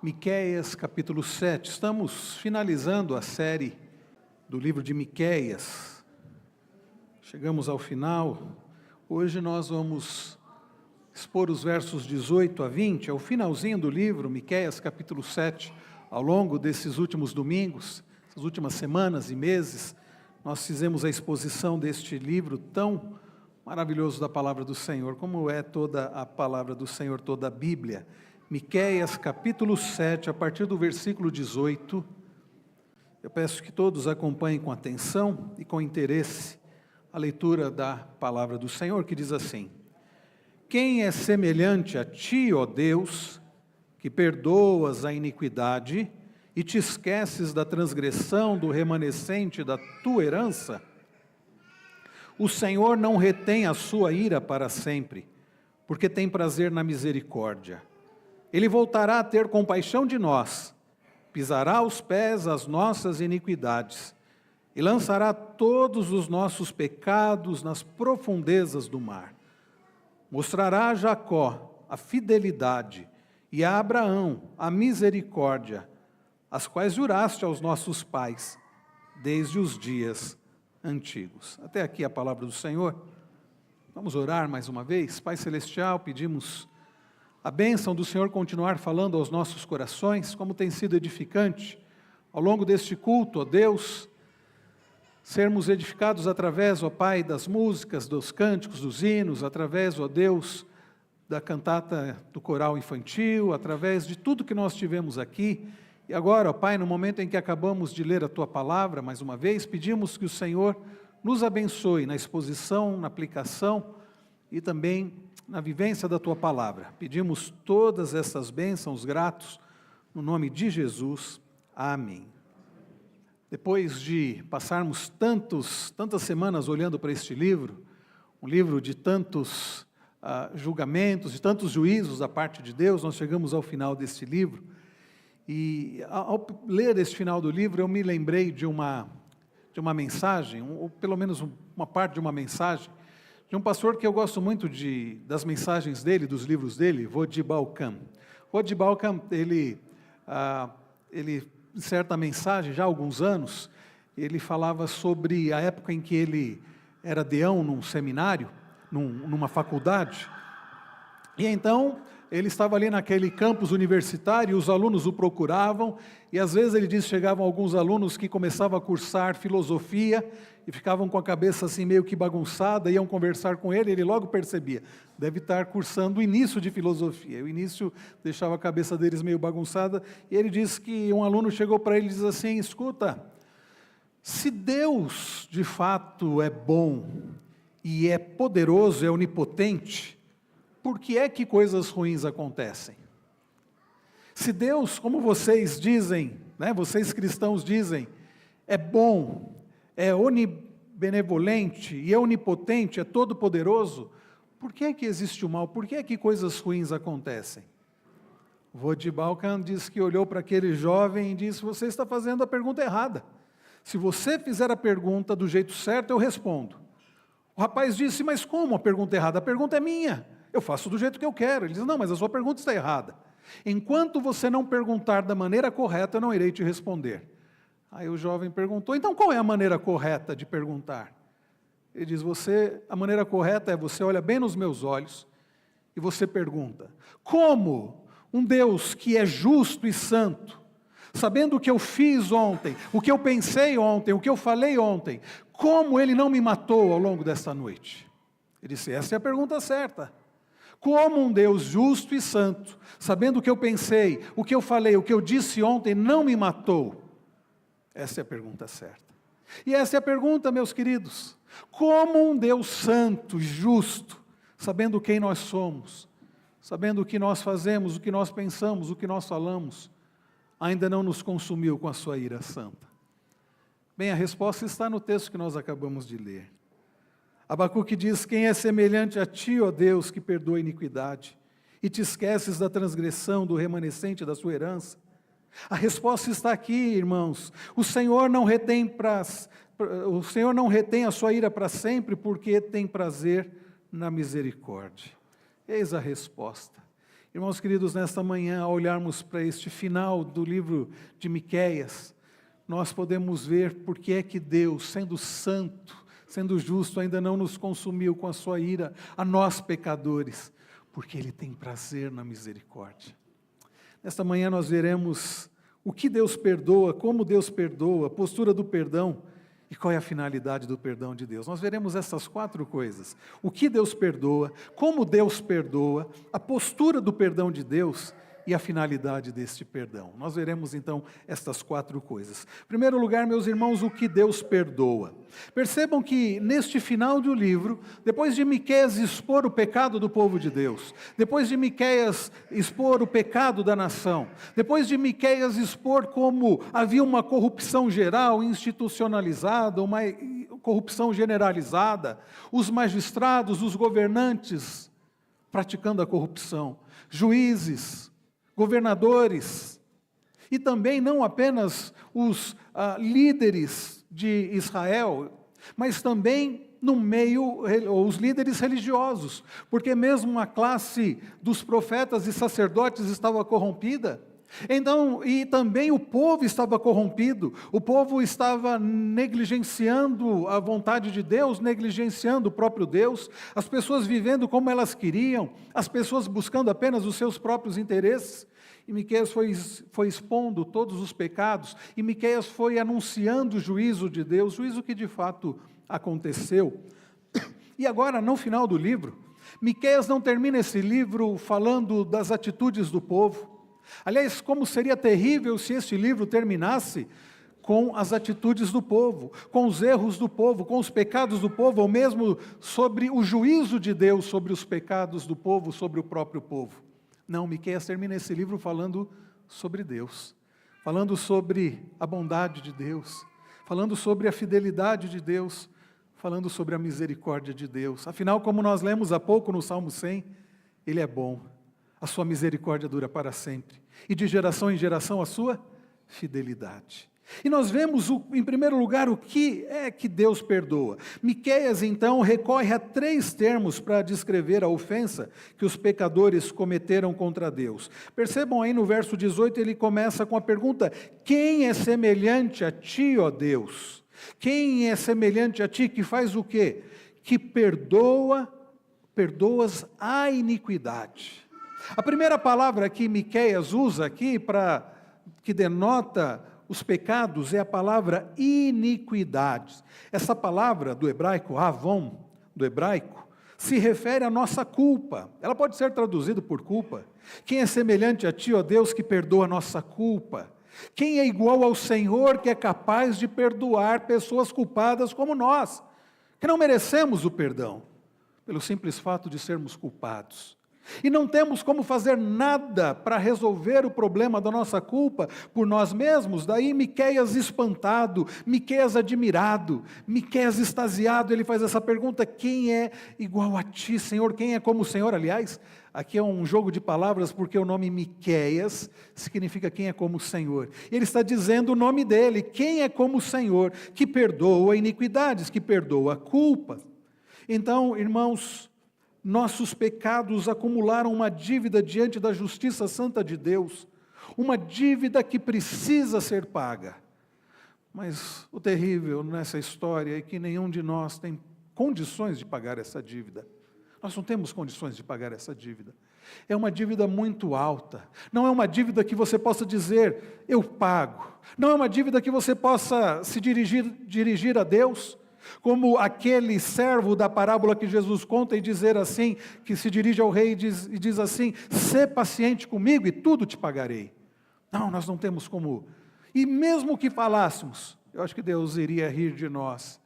Miqueias, capítulo 7. Estamos finalizando a série do livro de Miqueias. Chegamos ao final. Hoje nós vamos expor os versos 18 a 20, é o finalzinho do livro, Miqueias, capítulo 7. Ao longo desses últimos domingos, essas últimas semanas e meses, nós fizemos a exposição deste livro tão maravilhoso da palavra do Senhor, como é toda a palavra do Senhor, toda a Bíblia. Miqueias, capítulo 7, a partir do versículo 18, eu peço que todos acompanhem com atenção e com interesse a leitura da palavra do Senhor, que diz assim: Quem é semelhante a ti, ó Deus, que perdoas a iniquidade e te esqueces da transgressão do remanescente da tua herança? O Senhor não retém a sua ira para sempre, porque tem prazer na misericórdia. Ele voltará a ter compaixão de nós, pisará aos pés as nossas iniquidades e lançará todos os nossos pecados nas profundezas do mar. Mostrará a Jacó a fidelidade e a Abraão a misericórdia, as quais juraste aos nossos pais desde os dias antigos. Até aqui a palavra do Senhor. Vamos orar mais uma vez. Pai Celestial, pedimos a bênção do Senhor continuar falando aos nossos corações, como tem sido edificante ao longo deste culto, ó Deus, sermos edificados através, ó Pai, das músicas, dos cânticos, dos hinos, através, ó Deus, da cantata do coral infantil, através de tudo que nós tivemos aqui. E agora, ó Pai, no momento em que acabamos de ler a Tua palavra, mais uma vez, pedimos que o Senhor nos abençoe na exposição, na aplicação e também na vivência da Tua palavra. Pedimos todas essas bênçãos gratos, no nome de Jesus. Amém. Depois de passarmos tantas semanas olhando para este livro, um livro de tantos julgamentos, de tantos juízos da parte de Deus, nós chegamos ao final deste livro. E ao ler este final do livro, eu me lembrei de uma mensagem, ou pelo menos uma parte de uma mensagem, de um pastor que eu gosto muito das mensagens dele, dos livros dele, Voddie Baucham. Voddie Baucham, ele, em certa mensagem, já há alguns anos, ele falava sobre a época em que ele era deão num seminário, numa faculdade, e então ele estava ali naquele campus universitário, e os alunos o procuravam, e às vezes ele diz que chegavam alguns alunos que começavam a cursar filosofia, e ficavam com a cabeça assim meio que bagunçada, iam conversar com ele, ele logo percebia, deve estar cursando o início de filosofia, o início deixava a cabeça deles meio bagunçada, e ele diz que um aluno chegou para ele e diz assim: escuta, se Deus de fato é bom, e é poderoso, é onipotente, por que é que coisas ruins acontecem? Se Deus, como vocês dizem, vocês cristãos dizem, é bom, é onibenevolente e é onipotente, é todo-poderoso, por que é que existe o mal? Por que é que coisas ruins acontecem? Voddie Baucham diz que olhou para aquele jovem e disse: você está fazendo a pergunta errada. Se você fizer a pergunta do jeito certo, eu respondo. O rapaz disse: mas como a pergunta errada? A pergunta é minha. Eu faço do jeito que eu quero. Ele diz: não, mas a sua pergunta está errada. Enquanto você não perguntar da maneira correta, eu não irei te responder. Aí o jovem perguntou: então qual é a maneira correta de perguntar? Ele diz: a maneira correta é você olha bem nos meus olhos e você pergunta: como um Deus que é justo e santo, sabendo o que eu fiz ontem, o que eu pensei ontem, o que eu falei ontem, como Ele não me matou ao longo desta noite? Ele disse: essa é a pergunta certa. Como um Deus justo e santo, sabendo o que eu pensei, o que eu falei, o que eu disse ontem, não me matou? Essa é a pergunta certa. E essa é a pergunta, meus queridos: como um Deus santo e justo, sabendo quem nós somos, sabendo o que nós fazemos, o que nós pensamos, o que nós falamos, ainda não nos consumiu com a sua ira santa? Bem, a resposta está no texto que nós acabamos de ler. Abacuque diz: quem é semelhante a ti, ó Deus, que perdoa a iniquidade e te esqueces da transgressão do remanescente da sua herança? A resposta está aqui, irmãos. O Senhor não retém a sua ira para sempre, porque tem prazer na misericórdia. Eis a resposta. Irmãos queridos, nesta manhã, ao olharmos para este final do livro de Miqueias, nós podemos ver por que é que Deus, sendo santo, sendo justo, ainda não nos consumiu com a sua ira, a nós pecadores, porque Ele tem prazer na misericórdia. Nesta manhã nós veremos o que Deus perdoa, como Deus perdoa, a postura do perdão e qual é a finalidade do perdão de Deus. Nós veremos essas 4 coisas: o que Deus perdoa, como Deus perdoa, a postura do perdão de Deus e a finalidade deste perdão. Nós veremos então estas 4 coisas. Em primeiro lugar, meus irmãos, o que Deus perdoa. Percebam que neste final do livro, depois de Miqueias expor o pecado do povo de Deus, depois de Miqueias expor o pecado da nação, depois de Miqueias expor como havia uma corrupção geral, institucionalizada, uma corrupção generalizada, os magistrados, os governantes praticando a corrupção, juízes, governadores, e também não apenas os líderes de Israel, mas também no meio, os líderes religiosos, porque mesmo a classe dos profetas e sacerdotes estava corrompida. Então, e também o povo estava corrompido, o povo estava negligenciando a vontade de Deus, negligenciando o próprio Deus, as pessoas vivendo como elas queriam, as pessoas buscando apenas os seus próprios interesses. E Miqueias foi expondo todos os pecados, e Miqueias foi anunciando o juízo de Deus, juízo que de fato aconteceu. E agora, no final do livro, Miqueias não termina esse livro falando das atitudes do povo. Aliás, como seria terrível se este livro terminasse com as atitudes do povo, com os erros do povo, com os pecados do povo, ou mesmo sobre o juízo de Deus sobre os pecados do povo, sobre o próprio povo. Não, Miqueias termina esse livro falando sobre Deus, falando sobre a bondade de Deus, falando sobre a fidelidade de Deus, falando sobre a misericórdia de Deus. Afinal, como nós lemos há pouco no Salmo 100, Ele é bom. A sua misericórdia dura para sempre, e de geração em geração a sua fidelidade. E nós vemos, em primeiro lugar, o que é que Deus perdoa. Miqueias, então, recorre a 3 termos para descrever a ofensa que os pecadores cometeram contra Deus. Percebam aí no verso 18, ele começa com a pergunta: quem é semelhante a ti, ó Deus? Quem é semelhante a ti que faz o quê? Que perdoas a iniquidade. A primeira palavra que Miqueias usa aqui que denota os pecados é a palavra iniquidade. Essa palavra do hebraico, avon, do hebraico, se refere à nossa culpa. Ela pode ser traduzida por culpa. Quem é semelhante a ti, ó Deus, que perdoa a nossa culpa? Quem é igual ao Senhor que é capaz de perdoar pessoas culpadas como nós, que não merecemos o perdão, pelo simples fato de sermos culpados? E não temos como fazer nada para resolver o problema da nossa culpa por nós mesmos. Daí Miqueias espantado, Miqueias admirado, Miqueias extasiado, ele faz essa pergunta: quem é igual a ti, Senhor? Quem é como o Senhor? Aliás, aqui é um jogo de palavras, porque o nome Miqueias significa quem é como o Senhor. Ele está dizendo o nome dele: quem é como o Senhor, que perdoa iniquidades, que perdoa culpas. Então, irmãos, nossos pecados acumularam uma dívida diante da justiça santa de Deus, uma dívida que precisa ser paga. Mas o terrível nessa história é que nenhum de nós tem condições de pagar essa dívida. Nós não temos condições de pagar essa dívida. É uma dívida muito alta. Não é uma dívida que você possa dizer: eu pago. Não é uma dívida que você possa se dirigir a Deus, como aquele servo da parábola que Jesus conta e dizer assim, que se dirige ao rei e diz assim: sê paciente comigo e tudo te pagarei. Não, nós não temos como. E mesmo que falássemos, eu acho que Deus iria rir de nós,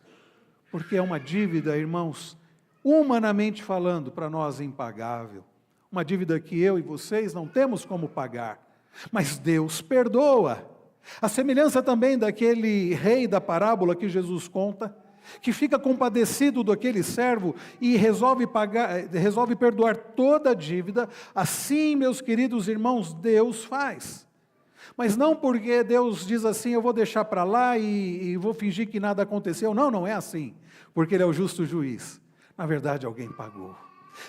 porque é uma dívida, irmãos, humanamente falando, para nós impagável. Uma dívida que eu e vocês não temos como pagar, mas Deus perdoa. A semelhança também daquele rei da parábola que Jesus conta, que fica compadecido daquele servo e resolve perdoar toda a dívida. Assim, meus queridos irmãos, Deus faz. Mas não porque Deus diz assim: eu vou deixar para lá e vou fingir que nada aconteceu. Não, não é assim, porque Ele é o justo juiz. Na verdade, alguém pagou.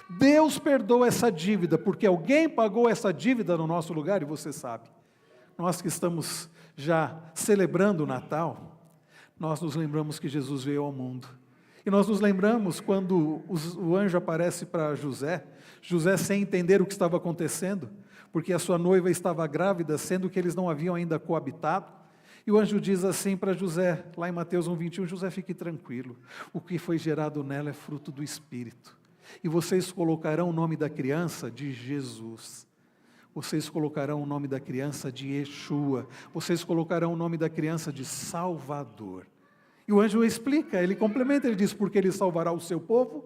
Deus perdoa essa dívida, porque alguém pagou essa dívida no nosso lugar, e você sabe. Nós que estamos já celebrando o Natal, nós nos lembramos que Jesus veio ao mundo. E nós nos lembramos quando o anjo aparece para José, José sem entender o que estava acontecendo, porque a sua noiva estava grávida, sendo que eles não haviam ainda coabitado. E o anjo diz assim para José, lá em Mateus 1:21, José, fique tranquilo, o que foi gerado nela é fruto do Espírito. E vocês colocarão o nome da criança de Jesus. Vocês colocarão o nome da criança de Yeshua. Vocês colocarão o nome da criança de Salvador. E o anjo explica, ele complementa, ele diz, porque ele salvará o seu povo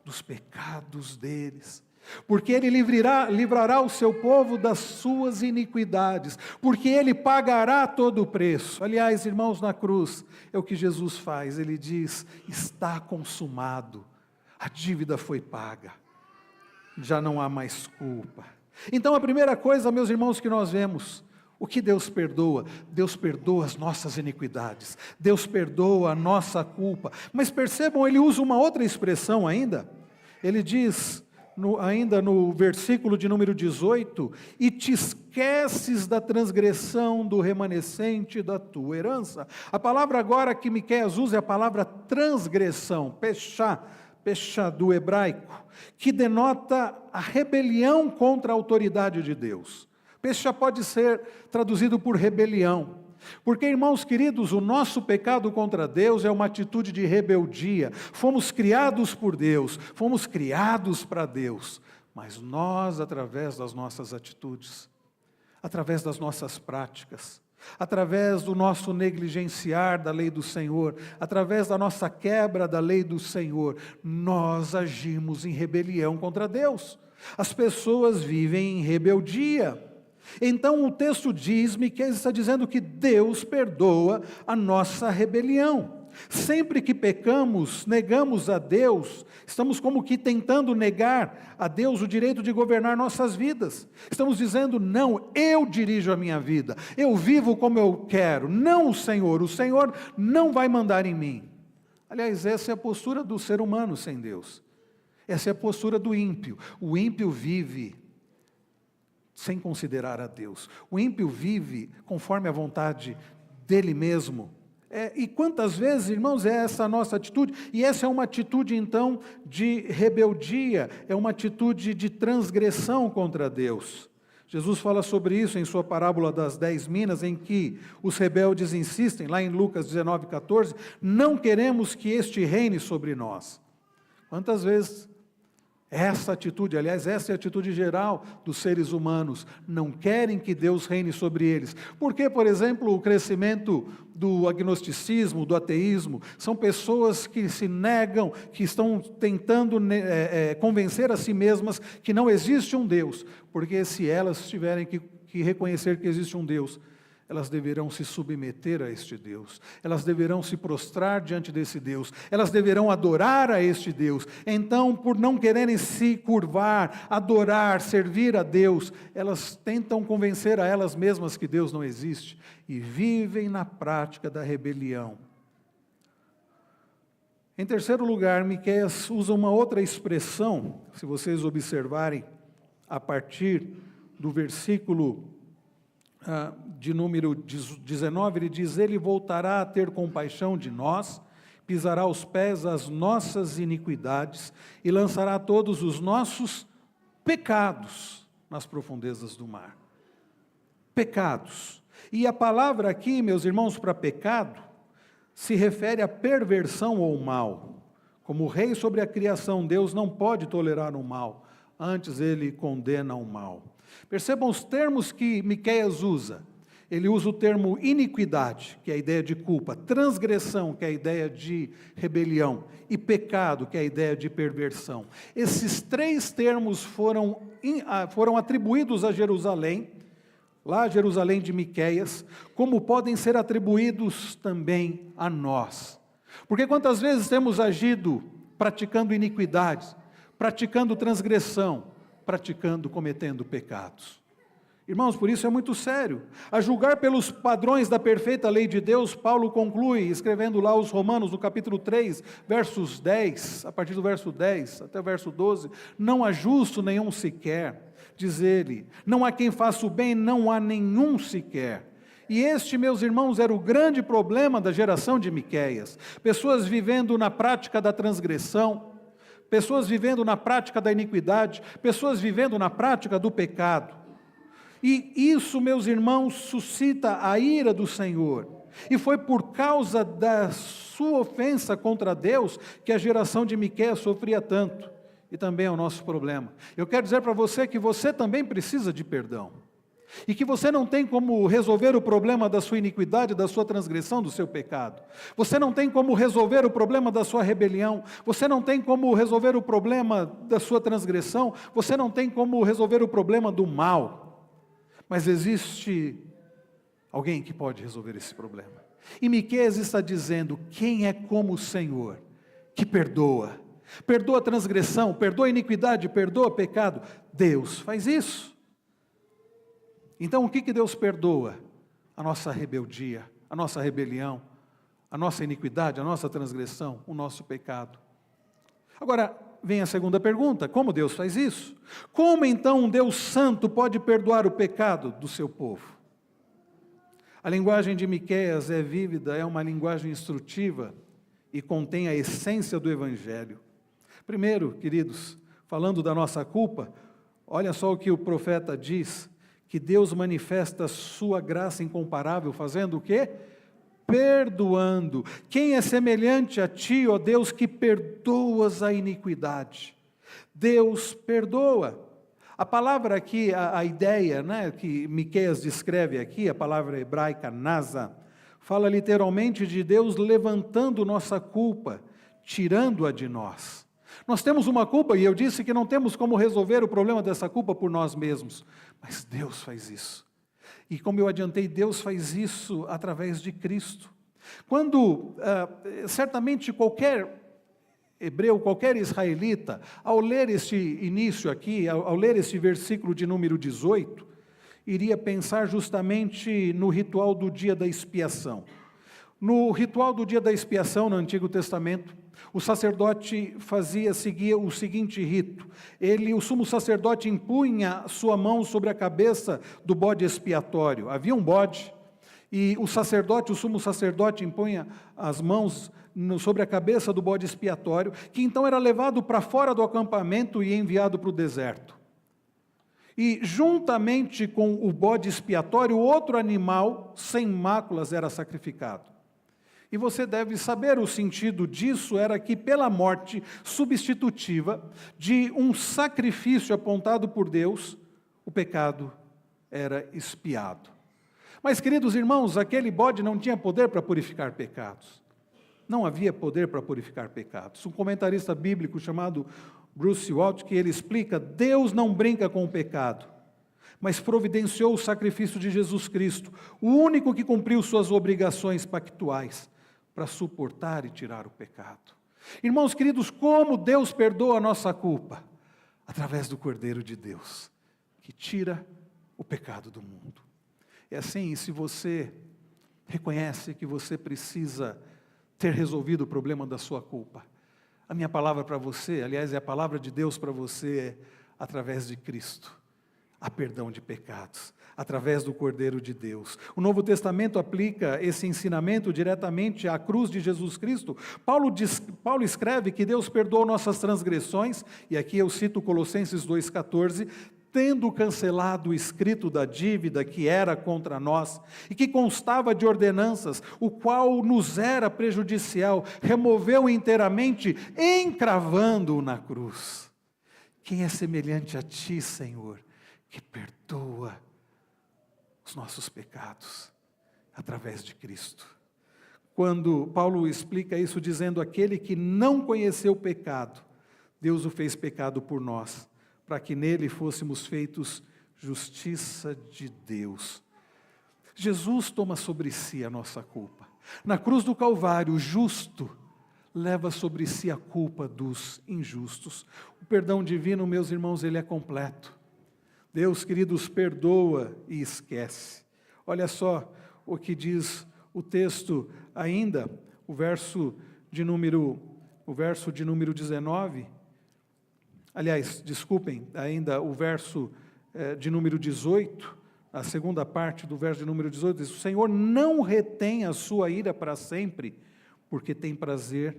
dos pecados deles. Porque ele livrará o seu povo das suas iniquidades. Porque ele pagará todo o preço. Aliás, irmãos, na cruz, é o que Jesus faz. Ele diz, está consumado. A dívida foi paga. Já não há mais culpa. Então a primeira coisa, meus irmãos, que nós vemos, o que Deus perdoa? Deus perdoa as nossas iniquidades, Deus perdoa a nossa culpa, mas percebam, ele usa uma outra expressão ainda, ele diz, ainda no versículo de número 18, e te esqueces da transgressão do remanescente da tua herança. A palavra agora que Miqueias usa é a palavra transgressão, pechá do hebraico, que denota a rebelião contra a autoridade de Deus. Pechá pode ser traduzido por rebelião, porque, irmãos queridos, o nosso pecado contra Deus é uma atitude de rebeldia. Fomos criados por Deus, fomos criados para Deus, mas nós, através das nossas atitudes, através das nossas práticas, através do nosso negligenciar da lei do Senhor, através da nossa quebra da lei do Senhor, nós agimos em rebelião contra Deus. As pessoas vivem em rebeldia. Então o texto diz, Miqueias está dizendo que Deus perdoa a nossa rebelião. Sempre que pecamos, negamos a Deus, estamos como que tentando negar a Deus o direito de governar nossas vidas. Estamos dizendo, não, eu dirijo a minha vida, eu vivo como eu quero, não o Senhor não vai mandar em mim. Aliás, essa é a postura do ser humano sem Deus. Essa é a postura do ímpio. O ímpio vive sem considerar a Deus. O ímpio vive conforme a vontade dele mesmo. E quantas vezes, irmãos, é essa a nossa atitude? E essa é uma atitude, então, de rebeldia, é uma atitude de transgressão contra Deus. Jesus fala sobre isso em sua parábola das 10 minas, em que os rebeldes insistem, lá em Lucas 19:14, não queremos que este reine sobre nós. Quantas vezes essa atitude, aliás, essa é a atitude geral dos seres humanos, não querem que Deus reine sobre eles. Porque, por exemplo, o crescimento do agnosticismo, do ateísmo, são pessoas que se negam, que estão tentando convencer a si mesmas que não existe um Deus, porque se elas tiverem que reconhecer que existe um Deus, elas deverão se submeter a este Deus, elas deverão se prostrar diante desse Deus, elas deverão adorar a este Deus. Então, por não quererem se curvar, adorar, servir a Deus, elas tentam convencer a elas mesmas que Deus não existe e vivem na prática da rebelião. Em terceiro lugar, Miqueias usa uma outra expressão, se vocês observarem, a partir do versículo de número 19, ele diz, ele voltará a ter compaixão de nós, pisará aos pés as nossas iniquidades e lançará todos os nossos pecados nas profundezas do mar. Pecados. E a palavra aqui, meus irmãos, para pecado, se refere a perversão ou mal. Como rei sobre a criação, Deus não pode tolerar o mal, antes ele condena o mal. Percebam os termos que Miqueias usa. Ele usa o termo iniquidade, que é a ideia de culpa, transgressão, que é a ideia de rebelião, e pecado, que é a ideia de perversão. Esses três termos foram atribuídos a Jerusalém, lá a Jerusalém de Miqueias, como podem ser atribuídos também a nós. Porque quantas vezes temos agido praticando iniquidades, praticando transgressão, cometendo pecados. Irmãos, por isso é muito sério. A julgar pelos padrões da perfeita lei de Deus, Paulo conclui, escrevendo lá aos Romanos, no capítulo 3, versos 10, a partir do verso 10 até o verso 12, não há justo nenhum sequer, diz ele, não há quem faça o bem, não há nenhum sequer. E este, meus irmãos, era o grande problema da geração de Miqueias. Pessoas vivendo na prática da transgressão, pessoas vivendo na prática da iniquidade, pessoas vivendo na prática do pecado. E isso, meus irmãos, suscita a ira do Senhor. E foi por causa da sua ofensa contra Deus que a geração de Miqueias sofria tanto. E também é o nosso problema. Eu quero dizer para você que você também precisa de perdão. E que você não tem como resolver o problema da sua iniquidade, da sua transgressão, do seu pecado. Você não tem como resolver o problema da sua rebelião. Você não tem como resolver o problema da sua transgressão. Você não tem como resolver o problema do mal. Mas existe alguém que pode resolver esse problema. E Miqueias está dizendo, quem é como o Senhor, que perdoa? Perdoa a transgressão, perdoa a iniquidade, perdoa o pecado. Deus faz isso. Então o que Deus perdoa? A nossa rebeldia, a nossa rebelião, a nossa iniquidade, a nossa transgressão, o nosso pecado. Agora, vem a segunda pergunta, como Deus faz isso? Como então um Deus santo pode perdoar o pecado do seu povo? A linguagem de Miqueias é vívida, é uma linguagem instrutiva e contém a essência do Evangelho. Primeiro, queridos, falando da nossa culpa, olha só o que o profeta diz, que Deus manifesta sua graça incomparável, fazendo o quê? Perdoando. Quem é semelhante a ti, ó Deus, que perdoas a iniquidade? Deus perdoa. A palavra aqui, a ideia, né, que Miqueias descreve aqui, a palavra hebraica nasa, fala literalmente de Deus levantando nossa culpa, tirando-a de nós. Nós temos uma culpa, e eu disse que não temos como resolver o problema dessa culpa por nós mesmos, mas Deus faz isso. E como eu adiantei, Deus faz isso através de Cristo. Quando, certamente qualquer hebreu, qualquer israelita, ao ler este início aqui, ao ler este versículo de número 18, iria pensar justamente no ritual do dia da expiação. No ritual do dia da expiação, no Antigo Testamento, o sacerdote seguia o seguinte rito. O sumo sacerdote impunha sua mão sobre a cabeça do bode expiatório. Havia um bode, e o sumo sacerdote impunha as mãos sobre a cabeça do bode expiatório, que então era levado para fora do acampamento e enviado para o deserto. E juntamente com o bode expiatório, outro animal sem máculas era sacrificado. E você deve saber o sentido disso, era que pela morte substitutiva de um sacrifício apontado por Deus, o pecado era expiado. Mas, queridos irmãos, aquele bode não tinha poder para purificar pecados. Não havia poder para purificar pecados. Um comentarista bíblico chamado Bruce Waltke, que ele explica, Deus não brinca com o pecado, mas providenciou o sacrifício de Jesus Cristo, o único que cumpriu suas obrigações pactuais, para suportar e tirar o pecado. Irmãos queridos, como Deus perdoa a nossa culpa? Através do Cordeiro de Deus, que tira o pecado do mundo. É assim, se você reconhece que você precisa ter resolvido o problema da sua culpa, a minha palavra para você, aliás, é a palavra de Deus para você, é através de Cristo, há perdão de pecados, através do Cordeiro de Deus. O Novo Testamento aplica esse ensinamento diretamente à cruz de Jesus Cristo. Paulo escreve que Deus perdoou nossas transgressões, e aqui eu cito Colossenses 2,14, tendo cancelado o escrito da dívida que era contra nós, e que constava de ordenanças, o qual nos era prejudicial, removeu inteiramente, encravando-o na cruz. Quem é semelhante a ti, Senhor, que perdoa os nossos pecados através de Cristo? Quando Paulo explica isso dizendo, aquele que não conheceu o pecado, Deus o fez pecado por nós, para que nele fôssemos feitos justiça de Deus. Jesus toma sobre si a nossa culpa. Na cruz do Calvário, o justo leva sobre si a culpa dos injustos. O perdão divino, meus irmãos, ele é completo. Deus, queridos, perdoa e esquece. Olha só o que diz o texto ainda, o verso de número 19, aliás, desculpem, ainda o verso de número 18, a segunda parte do verso de número 18, diz: o Senhor não retém a sua ira para sempre, porque tem prazer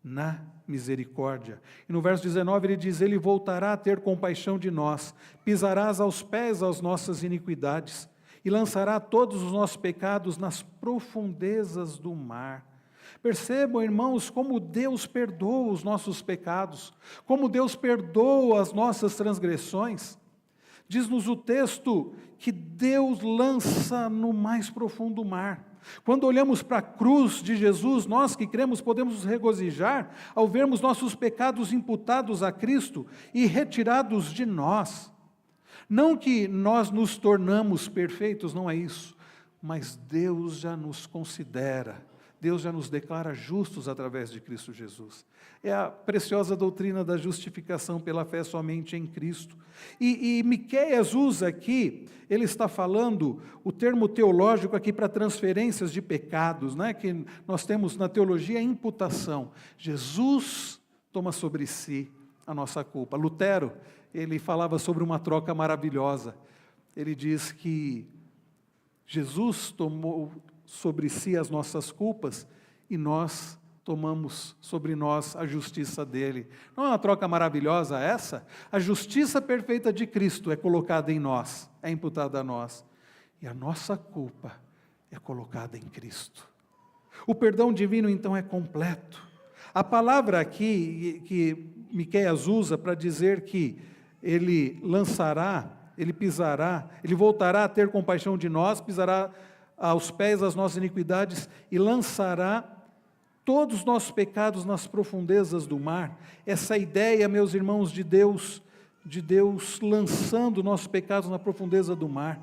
na misericórdia. E no verso 19 ele diz: Ele voltará a ter compaixão de nós, pisarás aos pés as nossas iniquidades, e lançará todos os nossos pecados nas profundezas do mar. Percebam, irmãos, como Deus perdoa os nossos pecados, como Deus perdoa as nossas transgressões. Diz-nos o texto que Deus lança no mais profundo mar. Quando olhamos para a cruz de Jesus, nós que cremos podemos nos regozijar ao vermos nossos pecados imputados a Cristo e retirados de nós. Não que nós nos tornamos perfeitos, não é isso, mas Deus já nos considera, Deus já nos declara justos através de Cristo Jesus. É a preciosa doutrina da justificação pela fé somente em Cristo. E Miqueias usa aqui, ele está falando, o termo teológico aqui para transferências de pecados, né, que nós temos na teologia, imputação. Jesus toma sobre si a nossa culpa. Lutero, ele falava sobre uma troca maravilhosa. Ele diz que Jesus tomou sobre si as nossas culpas e nós tomamos sobre nós a justiça dele. Não é uma troca maravilhosa essa? A justiça perfeita de Cristo é colocada em nós, é imputada a nós. E a nossa culpa é colocada em Cristo. O perdão divino então é completo. A palavra aqui que Miqueias usa para dizer que ele lançará, ele pisará, ele voltará a ter compaixão de nós, pisará aos pés as nossas iniquidades e lançará todos os nossos pecados nas profundezas do mar. Essa ideia, meus irmãos, de Deus lançando nossos pecados na profundeza do mar,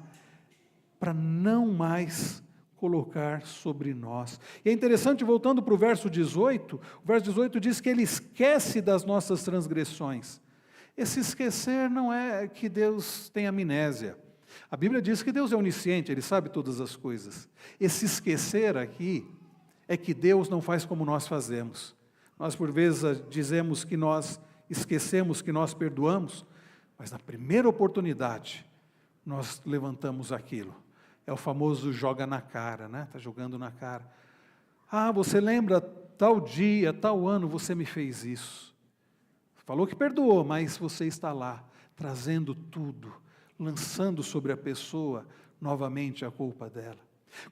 para não mais colocar sobre nós. E é interessante, voltando para o verso 18, o verso 18 diz que ele esquece das nossas transgressões. Esse esquecer não é que Deus tem amnésia. A Bíblia diz que Deus é onisciente, Ele sabe todas as coisas. Esse esquecer aqui é que Deus não faz como nós fazemos. Nós, por vezes, dizemos que nós esquecemos, que nós perdoamos, mas na primeira oportunidade, nós levantamos aquilo. É o famoso joga na cara, né? Está jogando na cara. Ah, você lembra, tal dia, tal ano, você me fez isso. Falou que perdoou, mas você está lá, trazendo tudo, lançando sobre a pessoa novamente a culpa dela.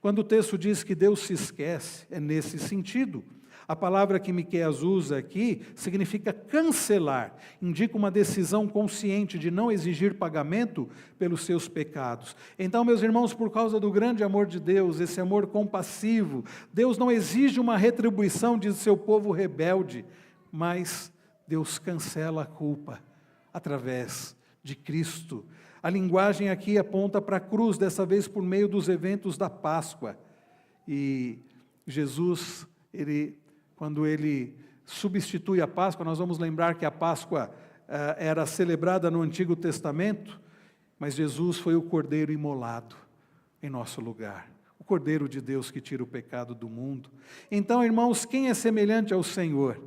Quando o texto diz que Deus se esquece, é nesse sentido. A palavra que Miqueias usa aqui significa cancelar, indica uma decisão consciente de não exigir pagamento pelos seus pecados. Então, meus irmãos, por causa do grande amor de Deus, esse amor compassivo, Deus não exige uma retribuição de seu povo rebelde, mas Deus cancela a culpa através de Cristo. A linguagem aqui aponta para a cruz, dessa vez por meio dos eventos da Páscoa. E Jesus, quando ele substitui a Páscoa, nós vamos lembrar que a Páscoa era celebrada no Antigo Testamento, mas Jesus foi o Cordeiro imolado em nosso lugar. O Cordeiro de Deus que tira o pecado do mundo. Então, irmãos, quem é semelhante ao Senhor?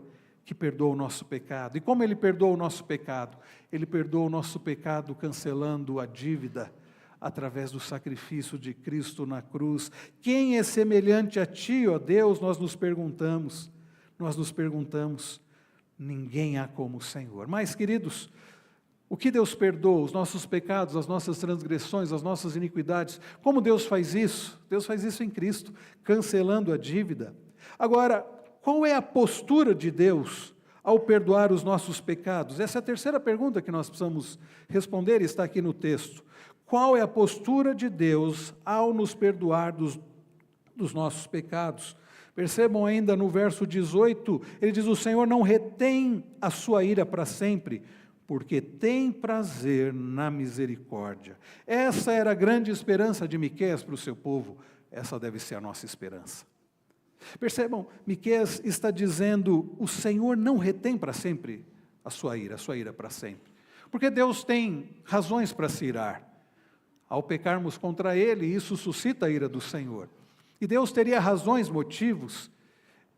Que perdoa o nosso pecado. E como Ele perdoa o nosso pecado? Ele perdoa o nosso pecado cancelando a dívida através do sacrifício de Cristo na cruz. Quem é semelhante a Ti, ó Deus? Nós nos perguntamos, ninguém há como o Senhor. Mas, queridos, o que Deus perdoa? Os nossos pecados, as nossas transgressões, as nossas iniquidades. Como Deus faz isso? Deus faz isso em Cristo, cancelando a dívida. Agora, qual é a postura de Deus ao perdoar os nossos pecados? Essa é a terceira pergunta que nós precisamos responder, está aqui no texto. Qual é a postura de Deus ao nos perdoar dos nossos pecados? Percebam ainda no verso 18, ele diz: o Senhor não retém a sua ira para sempre, porque tem prazer na misericórdia. Essa era a grande esperança de Miqueias para o seu povo, essa deve ser a nossa esperança. Percebam, Miqueias está dizendo, o Senhor não retém para sempre a sua ira para sempre. Porque Deus tem razões para se irar. Ao pecarmos contra Ele, isso suscita a ira do Senhor. E Deus teria razões, motivos,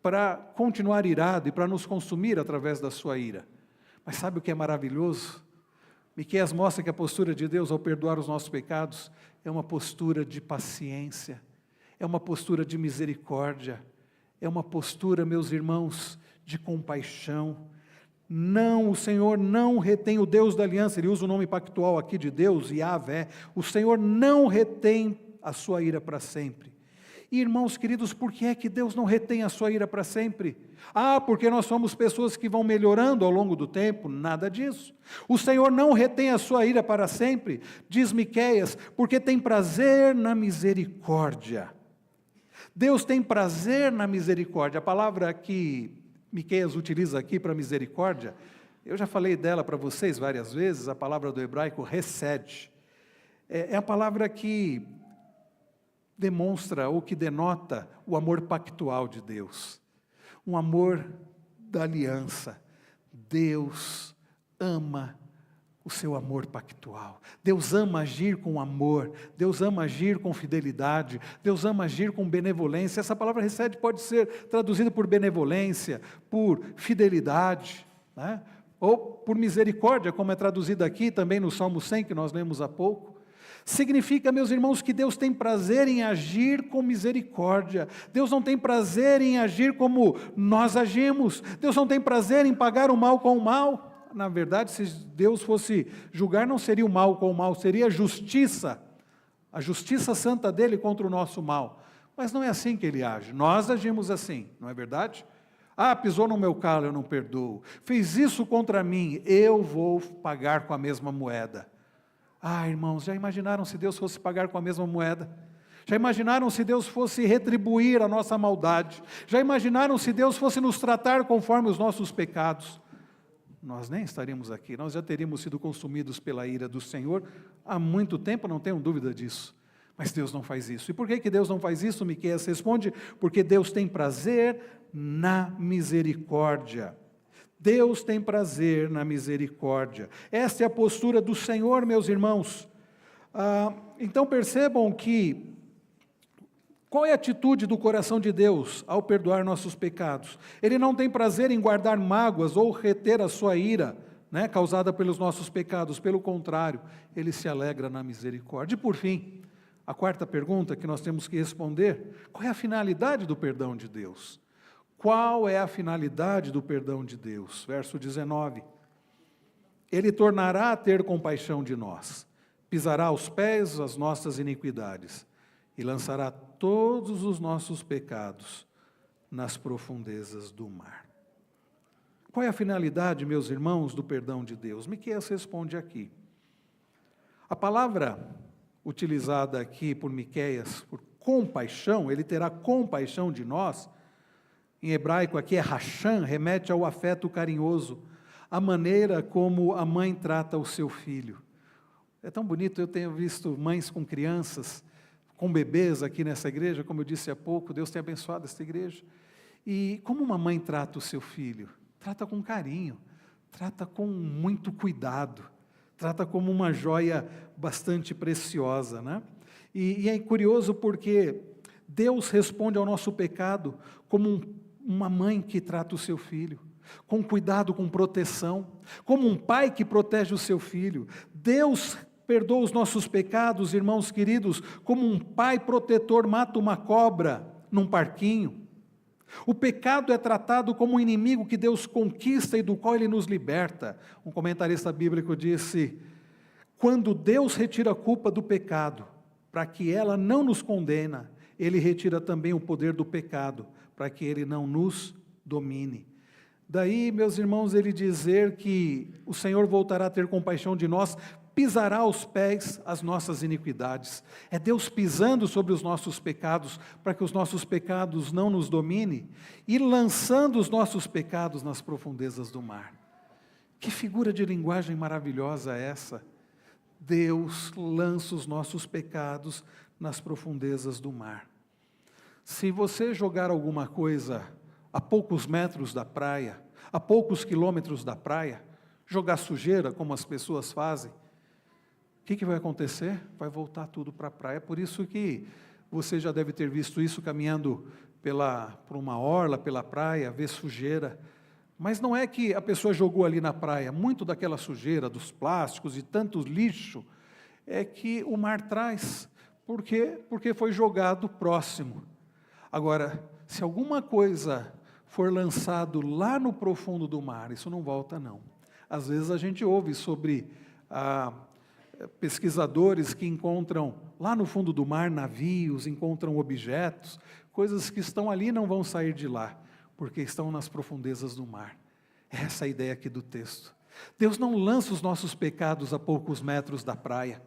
para continuar irado e para nos consumir através da sua ira. Mas sabe o que é maravilhoso? Miqueias mostra que a postura de Deus ao perdoar os nossos pecados é uma postura de paciência, é uma postura de misericórdia, é uma postura, meus irmãos, de compaixão. Não, o Senhor não retém, o Deus da aliança, ele usa o nome pactual aqui de Deus, Yahvé, o Senhor não retém a sua ira para sempre. E, irmãos queridos, por que é que Deus não retém a sua ira para sempre? Porque nós somos pessoas que vão melhorando ao longo do tempo? Nada disso. O Senhor não retém a sua ira para sempre, diz Miqueias, porque tem prazer na misericórdia. Deus tem prazer na misericórdia. A palavra que Miqueias utiliza aqui para misericórdia, eu já falei dela para vocês várias vezes, a palavra do hebraico hesed. É a palavra que demonstra ou que denota o amor pactual de Deus. Um amor da aliança. Deus ama o seu amor pactual. Deus ama agir com amor, Deus ama agir com fidelidade, Deus ama agir com benevolência. Essa palavra hesed pode ser traduzida por benevolência, por fidelidade, né? Ou por misericórdia, como é traduzida aqui também no Salmo 100, que nós lemos há pouco. Significa, meus irmãos, que Deus tem prazer em agir com misericórdia. Deus não tem prazer em agir como nós agimos. Deus não tem prazer em pagar o mal com o mal. Na verdade, se Deus fosse julgar, não seria o mal com o mal, seria a justiça santa dele contra o nosso mal. Mas não é assim que ele age, nós agimos assim, não é verdade? Pisou no meu calo, eu não perdoo. Fez isso contra mim, eu vou pagar com a mesma moeda. Irmãos, já imaginaram se Deus fosse pagar com a mesma moeda? Já imaginaram se Deus fosse retribuir a nossa maldade? Já imaginaram se Deus fosse nos tratar conforme os nossos pecados? Nós nem estaríamos aqui, nós já teríamos sido consumidos pela ira do Senhor há muito tempo, não tenham dúvida disso. Mas Deus não faz isso. E por que Deus não faz isso? Miqueias responde, porque Deus tem prazer na misericórdia. Deus tem prazer na misericórdia. Esta é a postura do Senhor, meus irmãos. Então percebam que, qual é a atitude do coração de Deus ao perdoar nossos pecados? Ele não tem prazer em guardar mágoas ou reter a sua ira, né, causada pelos nossos pecados. Pelo contrário, Ele se alegra na misericórdia. E por fim, a quarta pergunta que nós temos que responder: qual é a finalidade do perdão de Deus? Qual é a finalidade do perdão de Deus? Verso 19. Ele tornará a ter compaixão de nós, pisará aos pés as nossas iniquidades e lançará todos os nossos pecados nas profundezas do mar. Qual é a finalidade, meus irmãos, do perdão de Deus? Miqueias responde aqui. A palavra utilizada aqui por Miqueias, por compaixão, ele terá compaixão de nós, em hebraico aqui é racham, remete ao afeto carinhoso, a maneira como a mãe trata o seu filho. É tão bonito, eu tenho visto mães com crianças, com bebês aqui nessa igreja, como eu disse há pouco, Deus tem abençoado esta igreja. E como uma mãe trata o seu filho? Trata com carinho, trata com muito cuidado, trata como uma joia bastante preciosa, né? E é curioso porque Deus responde ao nosso pecado como uma mãe que trata o seu filho, com cuidado, com proteção, como um pai que protege o seu filho. Deus perdoa os nossos pecados, irmãos queridos, como um pai protetor mata uma cobra num parquinho. O pecado é tratado como um inimigo que Deus conquista e do qual Ele nos liberta. Um comentarista bíblico disse: quando Deus retira a culpa do pecado, para que ela não nos condena, Ele retira também o poder do pecado, para que ele não nos domine. Daí, meus irmãos, ele dizer que o Senhor voltará a ter compaixão de nós, pisará aos pés as nossas iniquidades. É Deus pisando sobre os nossos pecados, para que os nossos pecados não nos dominem, e lançando os nossos pecados nas profundezas do mar. Que figura de linguagem maravilhosa é essa? Deus lança os nossos pecados nas profundezas do mar. Se você jogar alguma coisa a poucos metros da praia, a poucos quilômetros da praia, jogar sujeira, como as pessoas fazem, o que vai acontecer? Vai voltar tudo para a praia. Por isso que você já deve ter visto isso caminhando por uma orla, pela praia, ver sujeira. Mas não é que a pessoa jogou ali na praia, muito daquela sujeira, dos plásticos e tanto lixo, é que o mar traz. Por quê? Porque foi jogado próximo. Agora, se alguma coisa for lançado lá no profundo do mar, isso não volta não. Às vezes a gente ouve sobre pesquisadores que encontram lá no fundo do mar navios, encontram objetos, coisas que estão ali e não vão sair de lá, porque estão nas profundezas do mar. Essa é a ideia aqui do texto. Deus não lança os nossos pecados a poucos metros da praia,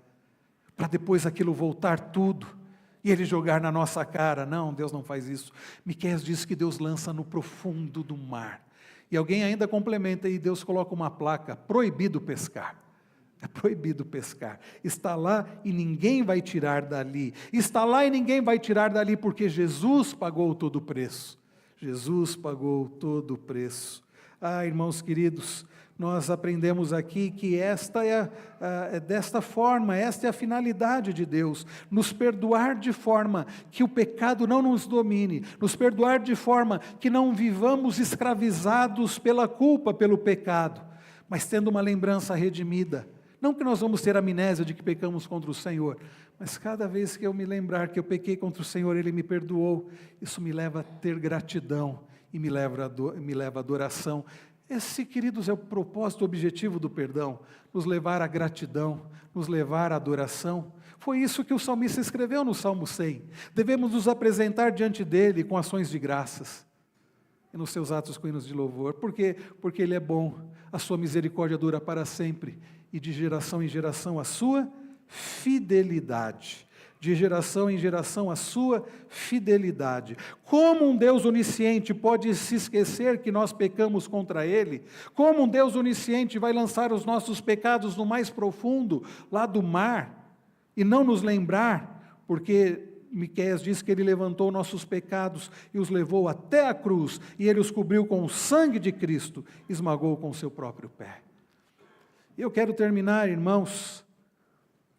para depois aquilo voltar tudo, e Ele jogar na nossa cara. Não, Deus não faz isso. Miqueias diz que Deus lança no profundo do mar. E alguém ainda complementa, e Deus coloca uma placa, proibido pescar. É proibido pescar. Está lá e ninguém vai tirar dali. Está lá e ninguém vai tirar dali, porque Jesus pagou todo o preço. Jesus pagou todo o preço. Irmãos queridos, nós aprendemos aqui que esta é desta forma, esta é a finalidade de Deus, nos perdoar de forma que o pecado não nos domine, nos perdoar de forma que não vivamos escravizados pela culpa, pelo pecado, mas tendo uma lembrança redimida. Não que nós vamos ter amnésia de que pecamos contra o Senhor, mas cada vez que eu me lembrar que eu pequei contra o Senhor, Ele me perdoou, isso me leva a ter gratidão e me leva à adoração. Esse, queridos, é o propósito, o objetivo do perdão, nos levar à gratidão, nos levar à adoração. Foi isso que o salmista escreveu no Salmo 100. Devemos nos apresentar diante dEle com ações de graças, e nos seus atos com hinos de louvor. Por quê? Porque Ele é bom, a sua misericórdia dura para sempre, e de geração em geração a sua fidelidade. De geração em geração a sua fidelidade. Como um Deus onisciente pode se esquecer que nós pecamos contra Ele? Como um Deus onisciente vai lançar os nossos pecados no mais profundo, lá do mar, e não nos lembrar? Porque Miqueias diz que Ele levantou nossos pecados e os levou até a cruz, e Ele os cobriu com o sangue de Cristo, esmagou com o seu próprio pé. Eu quero terminar, irmãos,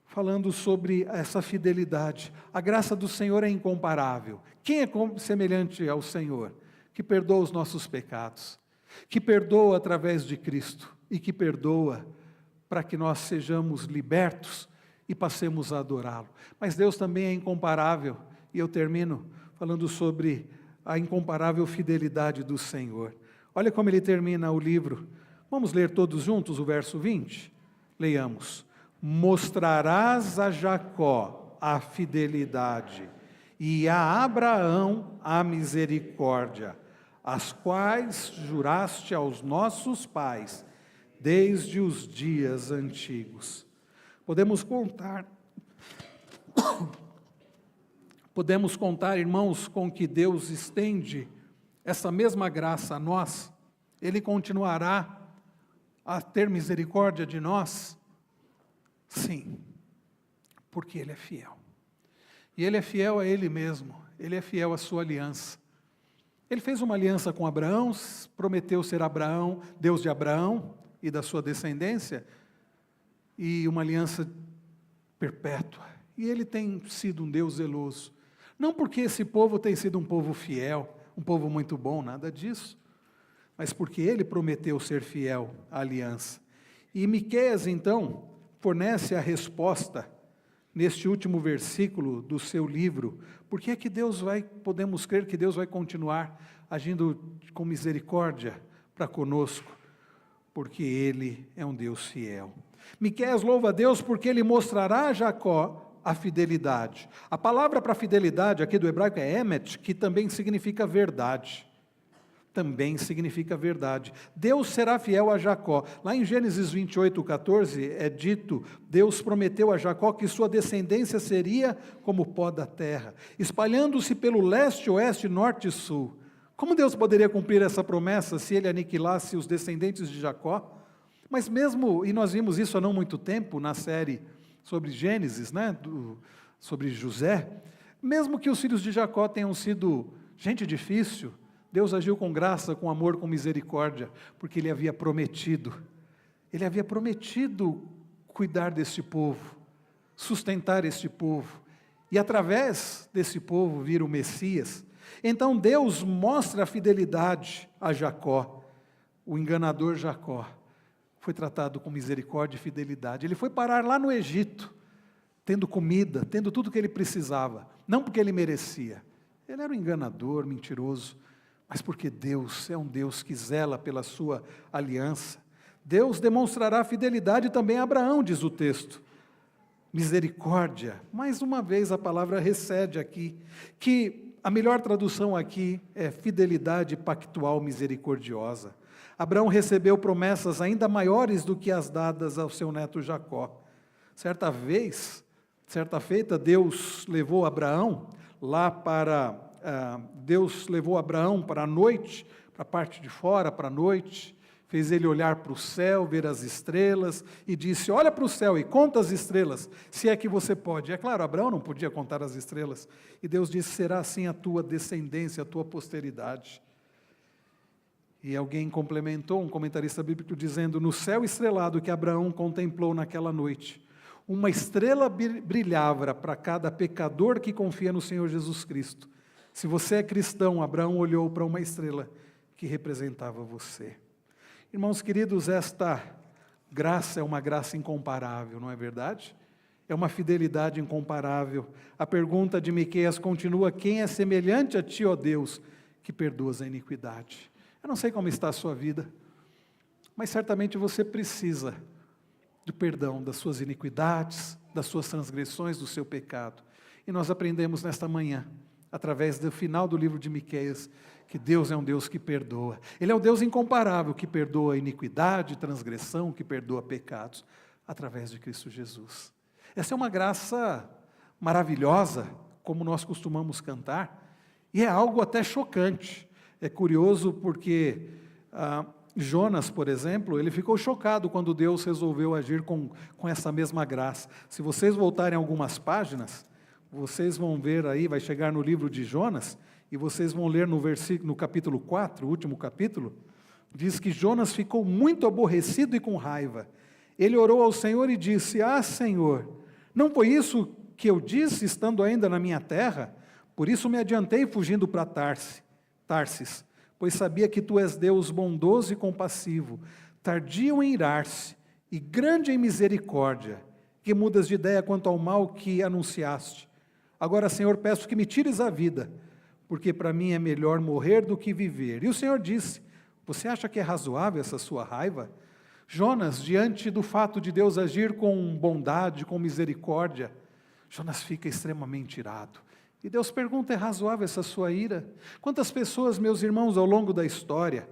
falando sobre essa fidelidade. A graça do Senhor é incomparável. Quem é semelhante ao Senhor? Que perdoa os nossos pecados, que perdoa através de Cristo e que perdoa para que nós sejamos libertos e passemos a adorá-lo. Mas Deus também é incomparável, e eu termino falando sobre a incomparável fidelidade do Senhor. Olha como ele termina o livro. Vamos ler todos juntos o verso 20? Leiamos. Mostrarás a Jacó a fidelidade e a Abraão a misericórdia, as quais juraste aos nossos pais desde os dias antigos. Podemos contar, irmãos, com que Deus estende essa mesma graça a nós. Ele continuará a ter misericórdia de nós. Sim, porque Ele é fiel. E Ele é fiel a Ele mesmo, Ele é fiel à sua aliança. Ele fez uma aliança com Abraão, prometeu ser Abraão, Deus de Abraão e da sua descendência, e uma aliança perpétua. E Ele tem sido um Deus zeloso. Não porque esse povo tem sido um povo fiel, um povo muito bom, nada disso, mas porque Ele prometeu ser fiel à aliança. E Miqueias, então, fornece a resposta neste último versículo do seu livro. Por que é que podemos crer que Deus vai continuar agindo com misericórdia para conosco? Porque Ele é um Deus fiel. Miqueias louva a Deus porque Ele mostrará a Jacó a fidelidade. A palavra para fidelidade aqui do hebraico é emet, que também significa verdade. Também significa verdade. Deus será fiel a Jacó. Lá em Gênesis 28:14 é dito, Deus prometeu a Jacó que sua descendência seria como o pó da terra, espalhando-se pelo leste, oeste, norte e sul. Como Deus poderia cumprir essa promessa se Ele aniquilasse os descendentes de Jacó? Mas mesmo, e nós vimos isso há não muito tempo na série sobre Gênesis, sobre José, mesmo que os filhos de Jacó tenham sido gente difícil, Deus agiu com graça, com amor, com misericórdia, porque Ele havia prometido. Ele havia prometido cuidar deste povo, sustentar este povo, e através desse povo vir o Messias. Então Deus mostra a fidelidade a Jacó. O enganador Jacó foi tratado com misericórdia e fidelidade. Ele foi parar lá no Egito, tendo comida, tendo tudo o que ele precisava, não porque ele merecia. Ele era um enganador, mentiroso, mas porque Deus é um Deus que zela pela sua aliança. Deus demonstrará fidelidade também a Abraão, diz o texto. Misericórdia, mais uma vez a palavra recede aqui, que a melhor tradução aqui é fidelidade pactual misericordiosa. Abraão recebeu promessas ainda maiores do que as dadas ao seu neto Jacó. Certa feita, Deus levou Abraão para a noite, para a parte de fora, para a noite, fez ele olhar para o céu, ver as estrelas, e disse, olha para o céu e conta as estrelas, se é que você pode. É claro, Abraão não podia contar as estrelas, e Deus disse, será assim a tua descendência, a tua posteridade. E alguém complementou, um comentarista bíblico, dizendo, no céu estrelado que Abraão contemplou naquela noite, uma estrela brilhava para cada pecador que confia no Senhor Jesus Cristo. Se você é cristão, Abraão olhou para uma estrela que representava você. Irmãos queridos, esta graça é uma graça incomparável, não é verdade? É uma fidelidade incomparável. A pergunta de Miqueias continua, quem é semelhante a ti, ó Deus, que perdoas a iniquidade? Eu não sei como está a sua vida, mas certamente você precisa do perdão das suas iniquidades, das suas transgressões, do seu pecado. E nós aprendemos nesta manhã, através do final do livro de Miqueias, que Deus é um Deus que perdoa. Ele é um Deus incomparável, que perdoa a iniquidade, transgressão, que perdoa pecados, através de Cristo Jesus. Essa é uma graça maravilhosa, como nós costumamos cantar, e é algo até chocante. É curioso porque Jonas, por exemplo, ele ficou chocado quando Deus resolveu agir com essa mesma graça. Se vocês voltarem algumas páginas, vocês vão ver aí, vai chegar no livro de Jonas, e vocês vão ler no capítulo 4, o último capítulo, diz que Jonas ficou muito aborrecido e com raiva. Ele orou ao Senhor e disse, Senhor, não foi isso que eu disse estando ainda na minha terra? Por isso me adiantei fugindo para Tarsis, pois sabia que tu és Deus bondoso e compassivo, tardio em irar-se e grande em misericórdia, que mudas de ideia quanto ao mal que anunciaste. Agora, Senhor, peço que me tires a vida, porque para mim é melhor morrer do que viver. E o Senhor disse, você acha que é razoável essa sua raiva? Jonas, diante do fato de Deus agir com bondade, com misericórdia, Jonas fica extremamente irado. E Deus pergunta, é razoável essa sua ira? Quantas pessoas, meus irmãos, ao longo da história,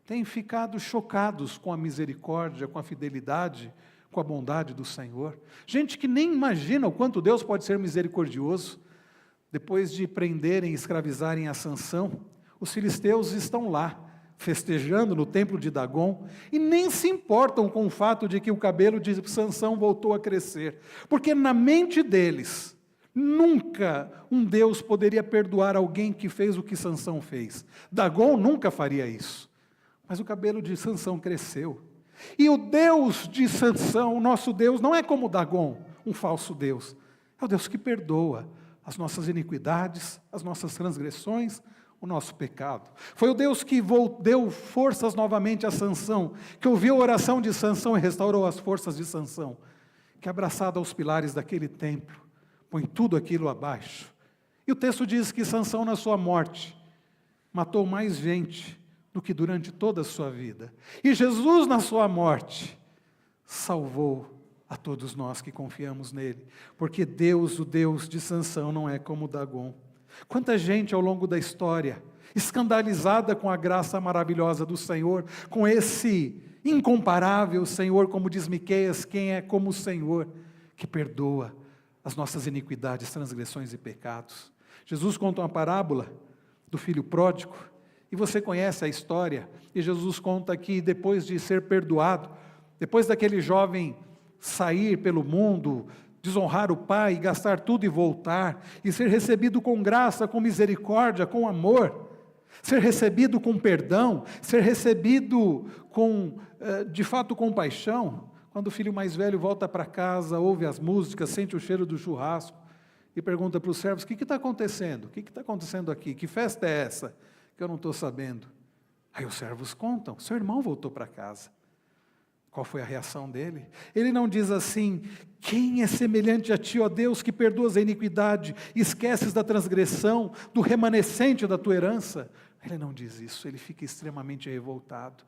têm ficado chocados com a misericórdia, com a fidelidade, com a bondade do Senhor? Gente que nem imagina o quanto Deus pode ser misericordioso. Depois de prenderem e escravizarem a Sansão, os filisteus estão lá, festejando no templo de Dagon, e nem se importam com o fato de que o cabelo de Sansão voltou a crescer, porque na mente deles, nunca um Deus poderia perdoar alguém que fez o que Sansão fez. Dagon nunca faria isso, mas o cabelo de Sansão cresceu. E o Deus de Sansão, o nosso Deus, não é como Dagon, um falso Deus, é o Deus que perdoa as nossas iniquidades, as nossas transgressões, o nosso pecado. Foi o Deus que deu forças novamente a Sansão, que ouviu a oração de Sansão e restaurou as forças de Sansão, que abraçado aos pilares daquele templo, põe tudo aquilo abaixo. E o texto diz que Sansão, na sua morte, matou mais gente do que durante toda a sua vida. E Jesus, na sua morte, salvou a todos nós que confiamos nele, porque Deus, o Deus de Sansão, não é como Dagon. Quanta gente ao longo da história, escandalizada com a graça maravilhosa do Senhor, com esse incomparável Senhor, como diz Miqueias, quem é como o Senhor, que perdoa as nossas iniquidades, transgressões e pecados. Jesus conta uma parábola do filho pródigo, e você conhece a história, e Jesus conta que depois de ser perdoado, depois daquele jovem sair pelo mundo, desonrar o pai, gastar tudo e voltar, e ser recebido com graça, com misericórdia, com amor, ser recebido com perdão, ser recebido com, de fato, compaixão. Quando o filho mais velho volta para casa, ouve as músicas, sente o cheiro do churrasco e pergunta para os servos: o que está acontecendo? O que está acontecendo aqui? Que festa é essa que eu não estou sabendo? Aí os servos contam: seu irmão voltou para casa. Qual foi a reação dele? Ele não diz assim: quem é semelhante a ti, ó Deus, que perdoas a iniquidade, esqueces da transgressão, do remanescente da tua herança? Ele não diz isso, ele fica extremamente revoltado.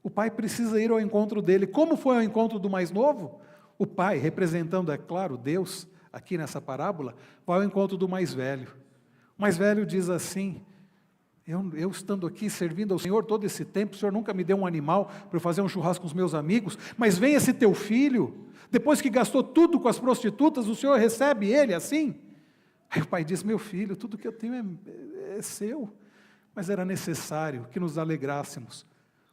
O pai precisa ir ao encontro dele. Como foi ao encontro do mais novo? O pai, representando, é claro, Deus, aqui nessa parábola, vai ao encontro do mais velho. O mais velho diz assim: eu estando aqui servindo ao Senhor todo esse tempo, o Senhor nunca me deu um animal para eu fazer um churrasco com os meus amigos, mas vem esse teu filho, depois que gastou tudo com as prostitutas, o Senhor recebe ele assim? Aí o pai diz: meu filho, tudo que eu tenho é seu, mas era necessário que nos alegrássemos,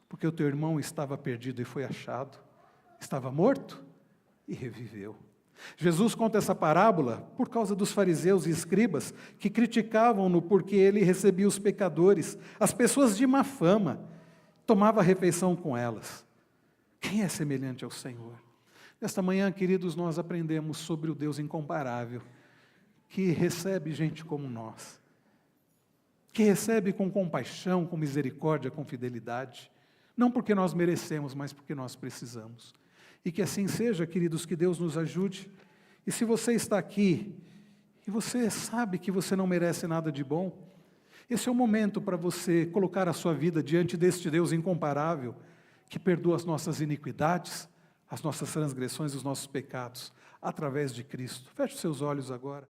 porque o teu irmão estava perdido e foi achado, estava morto e reviveu. Jesus conta essa parábola por causa dos fariseus e escribas que criticavam-no porque ele recebia os pecadores, as pessoas de má fama, tomava refeição com elas. Quem é semelhante ao Senhor? Nesta manhã, queridos, nós aprendemos sobre o Deus incomparável, que recebe gente como nós, que recebe com compaixão, com misericórdia, com fidelidade, não porque nós merecemos, mas porque nós precisamos. E que assim seja, queridos, que Deus nos ajude. E se você está aqui, e você sabe que você não merece nada de bom, esse é o momento para você colocar a sua vida diante deste Deus incomparável, que perdoa as nossas iniquidades, as nossas transgressões e os nossos pecados, através de Cristo. Feche os seus olhos agora.